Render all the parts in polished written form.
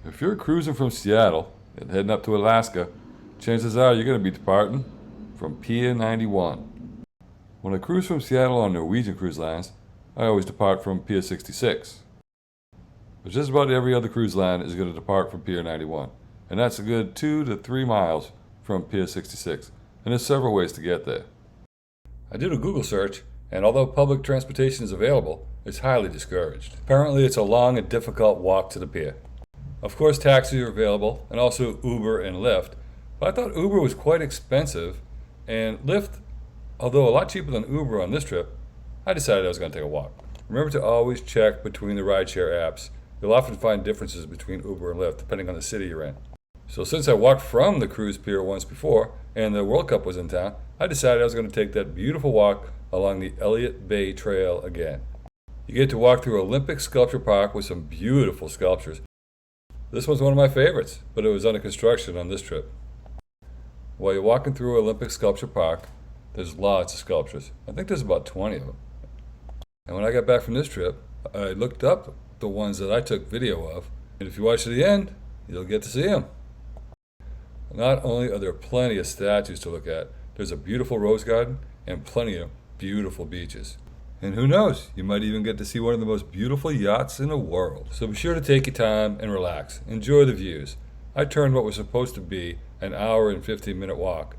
If you're cruising from Seattle and heading up to Alaska, chances are you're going to be departing from Pier 91. When I cruise from Seattle on Norwegian cruise lines, I always depart from Pier 66. But just about every other cruise line is going to depart from Pier 91, and that's a good 2 to 3 miles from Pier 66, and there's several ways to get there. I did a Google search, and although public transportation is available, it's highly discouraged. Apparently it's a long and difficult walk to the pier. Of course, taxis are available, and also Uber and Lyft, but I thought Uber was quite expensive, and Lyft, although a lot cheaper than Uber on this trip, I decided I was going to take a walk. Remember to always check between the rideshare apps. You'll often find differences between Uber and Lyft, depending on the city you're in. So since I walked from the cruise pier once before, and the World Cup was in town, I decided I was going to take that beautiful walk along the Elliott Bay Trail again. You get to walk through Olympic Sculpture Park with some beautiful sculptures. This one's one of my favorites, but it was under construction on this trip. While you're walking through Olympic Sculpture Park, there's lots of sculptures. I think there's about 20 of them. And when I got back from this trip, I looked up the ones that I took video of, and if you watch to the end, you'll get to see them. Not only are there plenty of statues to look at, there's a beautiful rose garden and plenty of beautiful beaches. And who knows, you might even get to see one of the most beautiful yachts in the world. So be sure to take your time and relax. Enjoy the views. I turned what was supposed to be an hour and 15-minute walk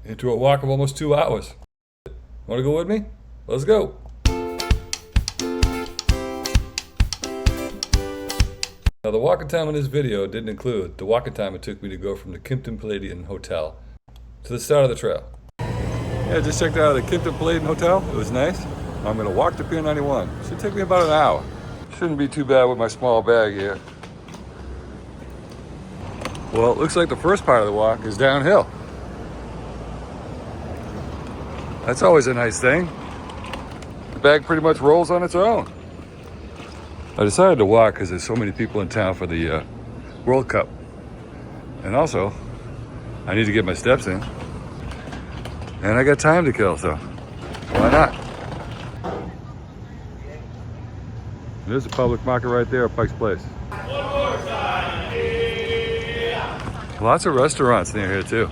into a walk of almost 2 hours. Want to go with me? Let's go. Now the walking time in this video didn't include the walking time it took me to go from the Kimpton Palladian Hotel to the start of the trail. Yeah, just checked out the Kimpton Palladian Hotel. It was nice. I'm going to walk to Pier 91. Should take me about an hour. Shouldn't be too bad with my small bag here. Well, it looks like the first part of the walk is downhill. That's always a nice thing. The bag pretty much rolls on its own. I decided to walk because there's so many people in town for the World Cup. And also, I need to get my steps in. And I got time to kill, so why not? There's a public market right there at Pike's Place. Lots of restaurants near here too.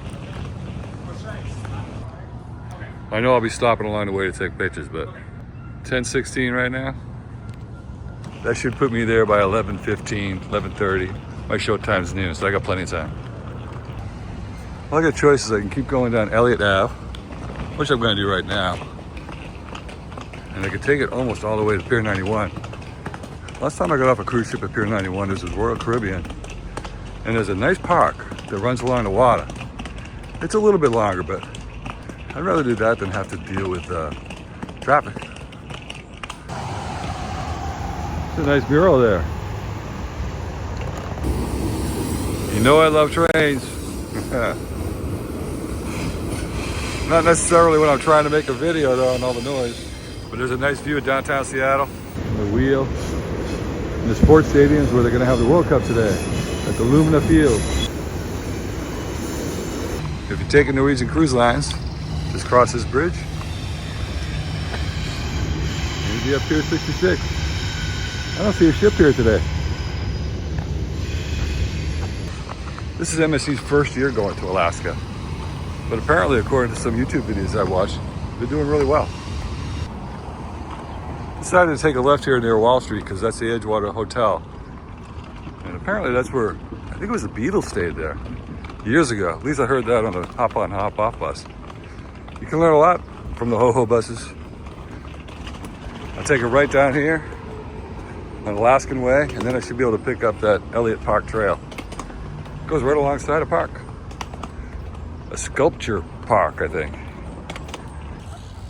I know I'll be stopping along the way to take pictures, but 10:16 right now. That should put me there by 11:15, 11:30. My show time's noon, so I got plenty of time. Well, I got choices. I can keep going down Elliott Ave, which I'm going to do right now. And I could take it almost all the way to Pier 91. Last time I got off a cruise ship at Pier 91, this was Royal Caribbean. And there's a nice park that runs along the water. It's a little bit longer, but I'd rather do that than have to deal with traffic. It's a nice mural there. You know I love trains. Not necessarily when I'm trying to make a video though and all the noise. But there's a nice view of downtown Seattle. And the wheel. And the sports stadiums where they're going to have the World Cup today. At the Lumina Field. If you're taking Norwegian cruise lines, just cross this bridge. You'll be up Pier 66. I don't see a ship here today. This is MSC's first year going to Alaska. But apparently, according to some YouTube videos I watched, they're doing really well. Decided to take a left here near Wall Street because that's the Edgewater Hotel. And apparently that's where, I think it was the Beatles stayed there years ago. At least I heard that on the hop on, hop off bus. You can learn a lot from the ho-ho buses. I'll take it right down here on Alaskan Way, and then I should be able to pick up that Elliott Park Trail. It goes right alongside a park. A sculpture park, I think.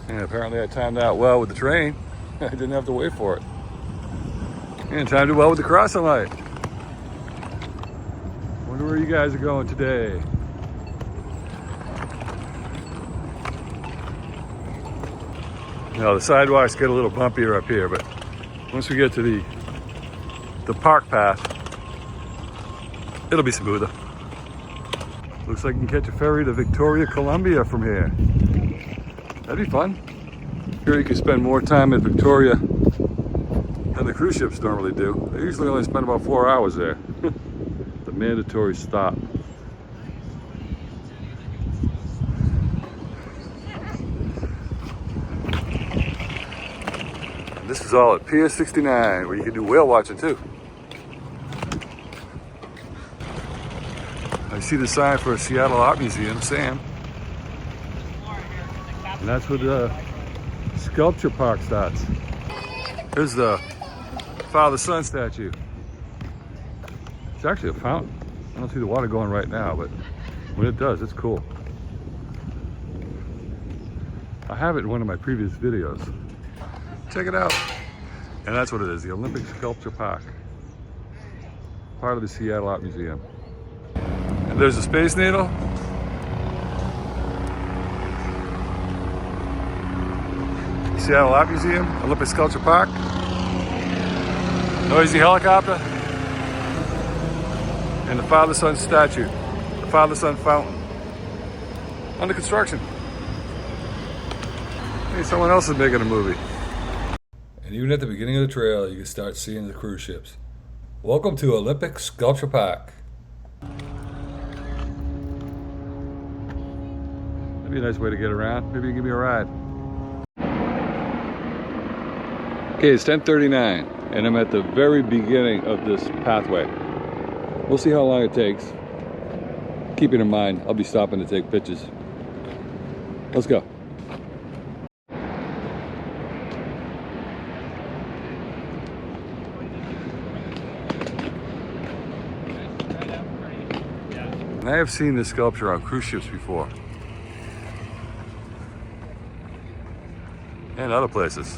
And apparently I timed out well with the train. I didn't have to wait for it. And timed it well with the crossing light. Wonder where you guys are going today. Now the sidewalks get a little bumpier up here, but once we get to the park path, it'll be smoother. Looks like you can catch a ferry to Victoria, Columbia from here. That'd be fun. Here you can spend more time at Victoria than the cruise ships normally do. They usually only spend about 4 hours there. mandatory stop. This is all at Pier 69, where you can do whale watching too. I see the sign for Seattle Art Museum, Sam. And that's where the Sculpture Park starts. Here's the Father-Son statue. It's actually a fountain. I don't see the water going right now, but when it does, it's cool. I have it in one of my previous videos. Check it out. And that's what it is, the Olympic Scuplture Park. Part of the Seattle Art Museum. And there's the Space Needle. Seattle Art Museum, Olympic Sculpture Park. Noisy helicopter. And the Father-Son statue. The Father-Son fountain. Under construction. Hey, someone else is making a movie. And even at the beginning of the trail, you can start seeing the cruise ships. Welcome to Olympic Sculpture Park. That'd be a nice way to get around. Maybe you can give me a ride. Okay, it's 10:39, and I'm at the very beginning of this pathway. We'll see how long it takes. Keeping in mind, I'll be stopping to take pictures. Let's go. I have seen this sculpture on cruise ships before. And other places.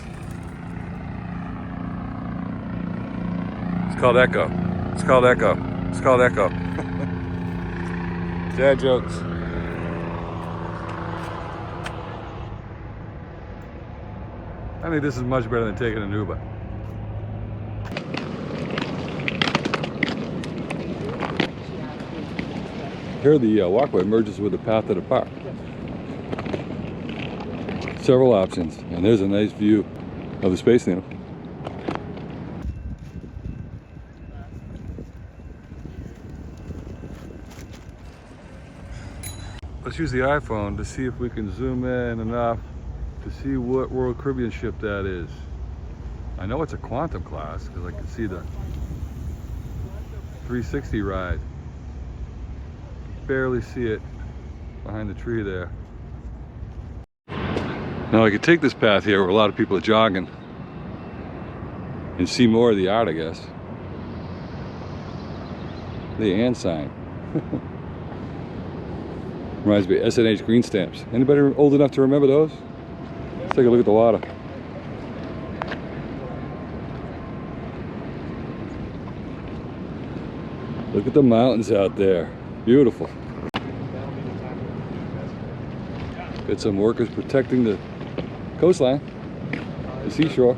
It's called Echo. It's called Echo. It's called Echo. Dad jokes. I think this is much better than taking an Uber. Here the walkway merges with the path of the park. Several options, and there's a nice view of the Space Needle. Let's use the iPhone to see if we can zoom in enough to see what Royal Caribbean ship that is. I know it's a Quantum class because I can see the 360 ride. Barely see it behind the tree there. Now I could take this path here where a lot of people are jogging and see more of the art, I guess. The and sign. Reminds me of SNH green stamps. Anybody old enough to remember those? Let's take a look at the water. Look at the mountains out there. Beautiful. Got some workers protecting the coastline, the seashore.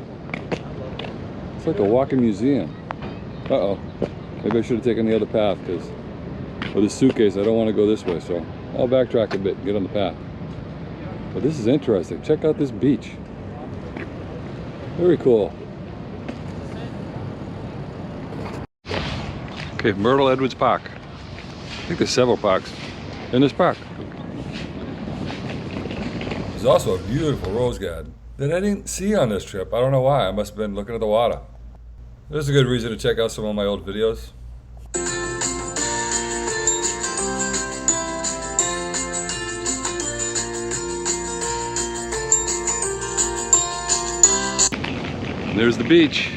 It's like a walking museum. Uh-oh. Maybe I should have taken the other path because with this suitcase I don't want to go this way, so I'll backtrack a bit and get on the path. But this is interesting. Check out this beach. Very cool. Okay, Myrtle Edwards Park. I think there's several parks in this park. There's also a beautiful rose garden that I didn't see on this trip. I don't know why. I must have been looking at the water. There's a good reason to check out some of my old videos. And there's the beach.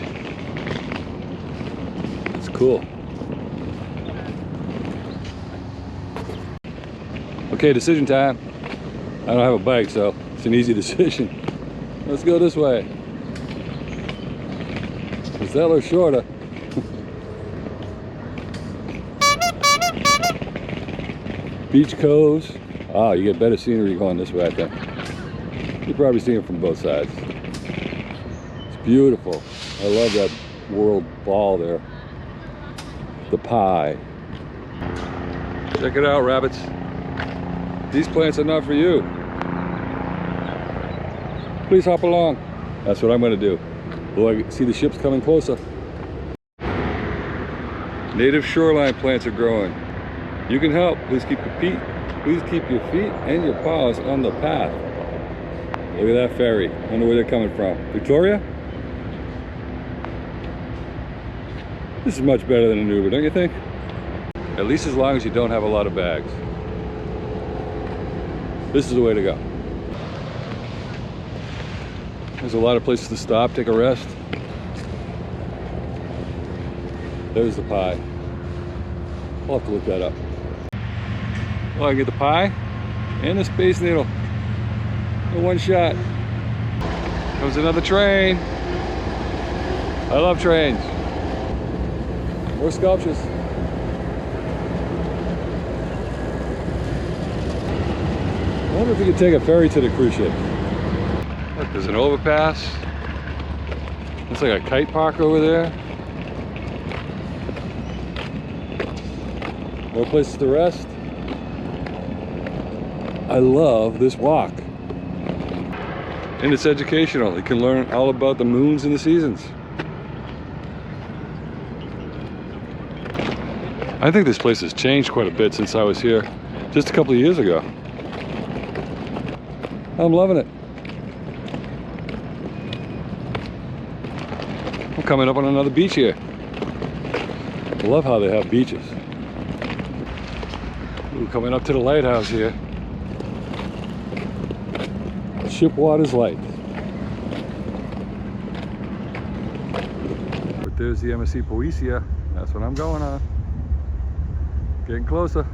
It's cool. Okay, decision time. I don't have a bike, so it's an easy decision. Let's go this way. Is that a little shorter? Beach coves. Ah, you get better scenery going this way, I think. You probably see them from both sides. It's beautiful. I love that world ball there. The pie. Check it out, rabbits. These plants are not for you. Please hop along. That's what I'm going to do. Will I see the ships coming closer? Native shoreline plants are growing. You can help. Please keep your feet and your paws on the path. Look at that ferry. I wonder where they're coming from. Victoria? This is much better than an Uber, don't you think? At least as long as you don't have a lot of bags. This is the way to go. There's a lot of places to stop, take a rest. There's the pie. I'll have to look that up. Well, I get the pie and the Space Needle in one shot. Comes another train. I love trains. More sculptures. I wonder if we could take a ferry to the cruise ship. Look, there's an overpass. Looks like a kite park over there. More places to rest. I love this walk. And it's educational. You can learn all about the moons and the seasons. I think this place has changed quite a bit since I was here just a couple of years ago. I'm loving it. I'm coming up on another beach here. I love how they have beaches. Ooh, coming up to the lighthouse here. Ship water's light. But there's the MSC Poesia. That's what I'm going on. Getting closer.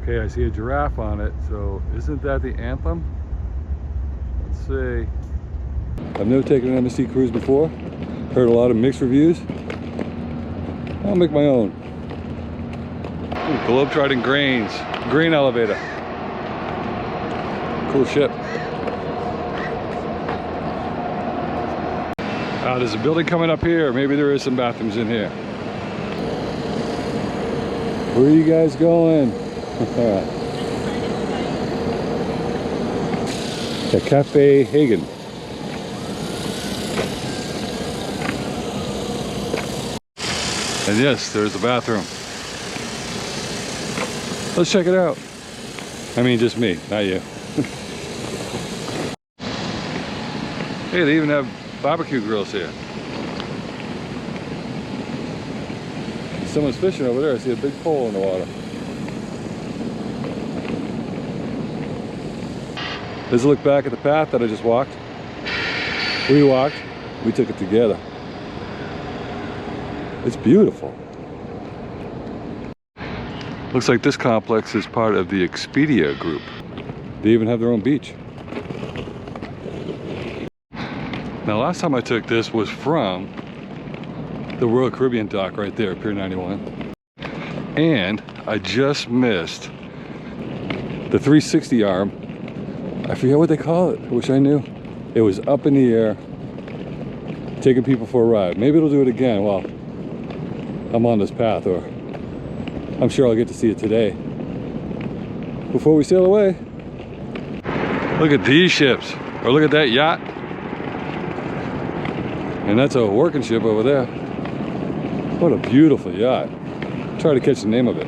Okay, I see a giraffe on it, so isn't that the anthem? Let's see. I've never taken an MSC cruise before. Heard a lot of mixed reviews. I'll make my own. Ooh, Globetrotting grain elevator. Cool ship. There's a building coming up here. Maybe there is some bathrooms in here. Where are you guys going? The Cafe Hagen. And yes, there's the bathroom. Let's check it out. I mean, just me, not you. Hey, they even have barbecue grills here. Someone's fishing over there. I see a big pole in the water. Let's look back at the path that I just walked. We walked, we took it together. It's beautiful. Looks like this complex is part of the Expedia group. They even have their own beach. Now, last time I took this was from the Royal Caribbean dock right there, Pier 91. And I just missed the 360 arm. I forget what they call it. I wish I knew. It was up in the air, taking people for a ride. Maybe it'll do it again while I'm on this path, or I'm sure I'll get to see it today before we sail away. Look at these ships, or look at that yacht. And that's a working ship over there. What a beautiful yacht. Try to catch the name of it.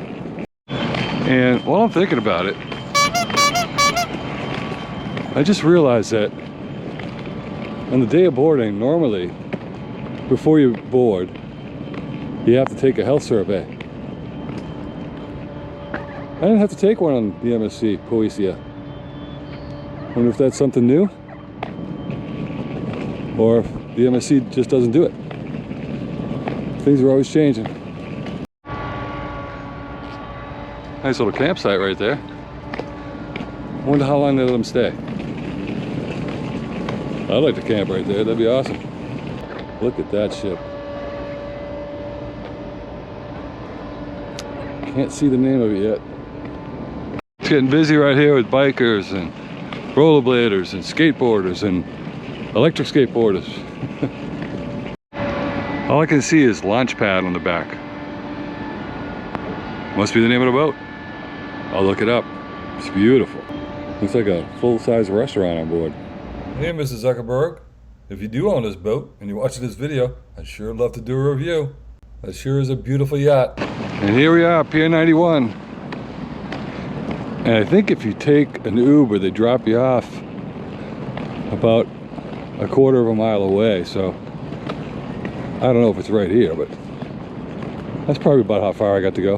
And while I'm thinking about it, I just realized that on the day of boarding, normally, before you board, you have to take a health survey. I didn't have to take one on the MSC Poesia. Wonder if that's something new? Or if the MSC just doesn't do it. Things are always changing. Nice little campsite right there. I wonder how long they let them stay. I'd like to camp right there, that'd be awesome. Look at that ship. Can't see the name of it yet. It's getting busy right here with bikers and rollerbladers and skateboarders and electric skateboarders. All I can see is Launchpad on the back. Must be the name of the boat. I'll look it up. It's beautiful. Looks like a full-size restaurant on board. Hey, Mrs. Zuckerberg. If you do own this boat and you're watching this video, I'd sure love to do a review. That sure is a beautiful yacht. And here we are, Pier 91. And I think if you take an Uber, they drop you off about a quarter of a mile away. So I don't know if it's right here, but that's probably about how far I got to go.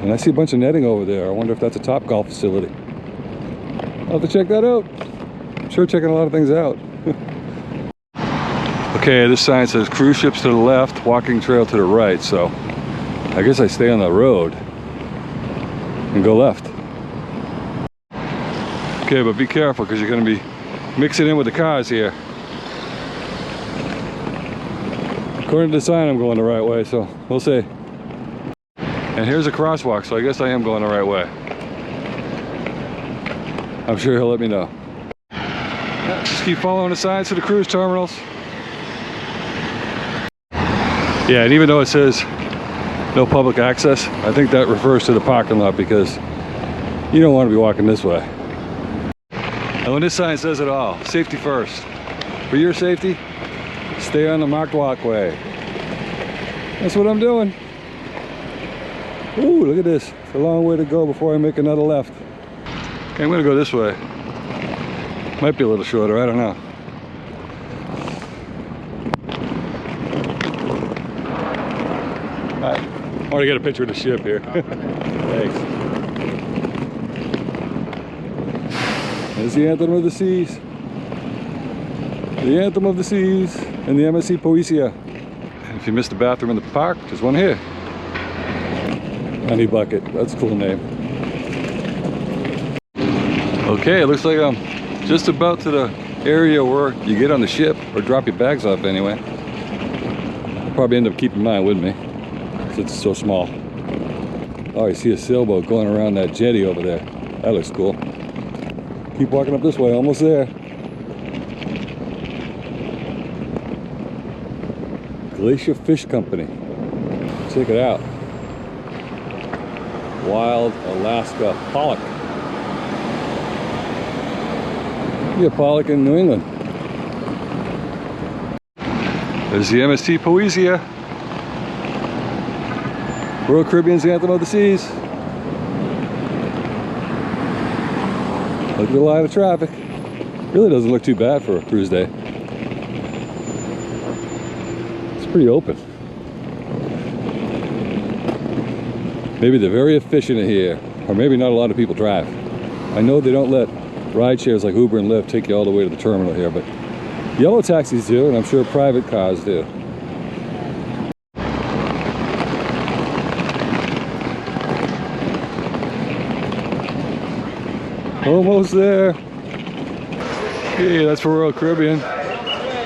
And I see a bunch of netting over there. I wonder if that's a Topgolf facility. I'll have to check that out. I'm sure checking a lot of things out. Okay, this sign says cruise ships to the left, walking trail to the right. So I guess I stay on the road and go left. Okay, but be careful because you're going to be mixing in with the cars here. According to the sign, I'm going the right way, so we'll see. And here's a crosswalk, so I guess I am going the right way. I'm sure he'll let me know. Yeah, just keep following the signs to the cruise terminals. Yeah, and even though it says no public access, I think that refers to the parking lot because you don't want to be walking this way. And when this sign says it all, safety first. For your safety, stay on the marked walkway. That's what I'm doing. Ooh, look at this. It's a long way to go before I make another left. Okay, I'm gonna go this way. Might be a little shorter, I don't know. All right, I want to get a picture of the ship here. Thanks. There's the Anthem of the Seas. The Anthem of the Seas and the MSC Poesia. If you missed the bathroom in the park, there's one here. Honey Bucket, that's a cool name. Okay, it looks like I'm just about to the area where you get on the ship, or drop your bags off anyway. I'll probably end up keeping mine with me, since it's so small. Oh, you see a sailboat going around that jetty over there. That looks cool. Keep walking up this way, almost there. Glacier Fish Company. Check it out. Wild Alaska pollock. Yeah, pollock in New England. There's the MSC Poesia. Royal Caribbean's the Anthem of the Seas. Look at the line of traffic. Really doesn't look too bad for a cruise day. It's pretty open. Maybe they're very efficient here, or maybe not a lot of people drive. I know they don't let ride shares like Uber and Lyft take you all the way to the terminal here, but yellow taxis do, and I'm sure private cars do. Almost there. Okay, that's for Royal Caribbean.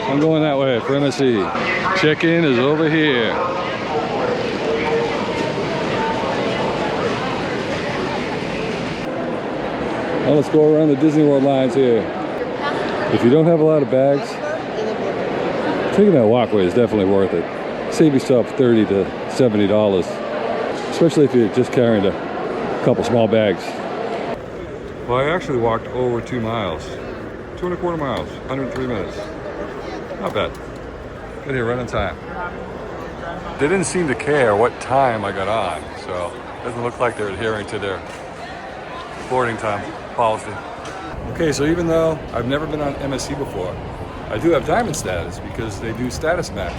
I'm going that way for MSC. Check-in is over here. Now let's go around the Disney World lines here. If you don't have a lot of bags, taking that walkway is definitely worth it. Save yourself $30 to $70, especially if you're just carrying a couple small bags. Well, I actually walked over 2 miles, 2¼ miles, 103 minutes. Not bad. Got here right on time. They didn't seem to care what time I got on, so it doesn't look like they're adhering to their boarding time policy. Okay, so even though I've never been on MSC before, I do have Diamond status because they do status match.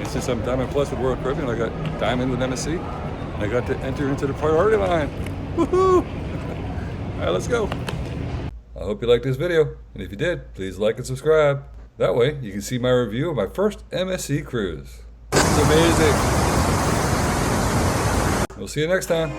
And since I'm Diamond Plus with Royal Caribbean, I got Diamond with MSC, and I got to enter into the priority line. Woohoo! All right, let's go. I hope you liked this video, and if you did, please like and subscribe. That way, you can see my review of my first MSC cruise. This is amazing. We'll see you next time.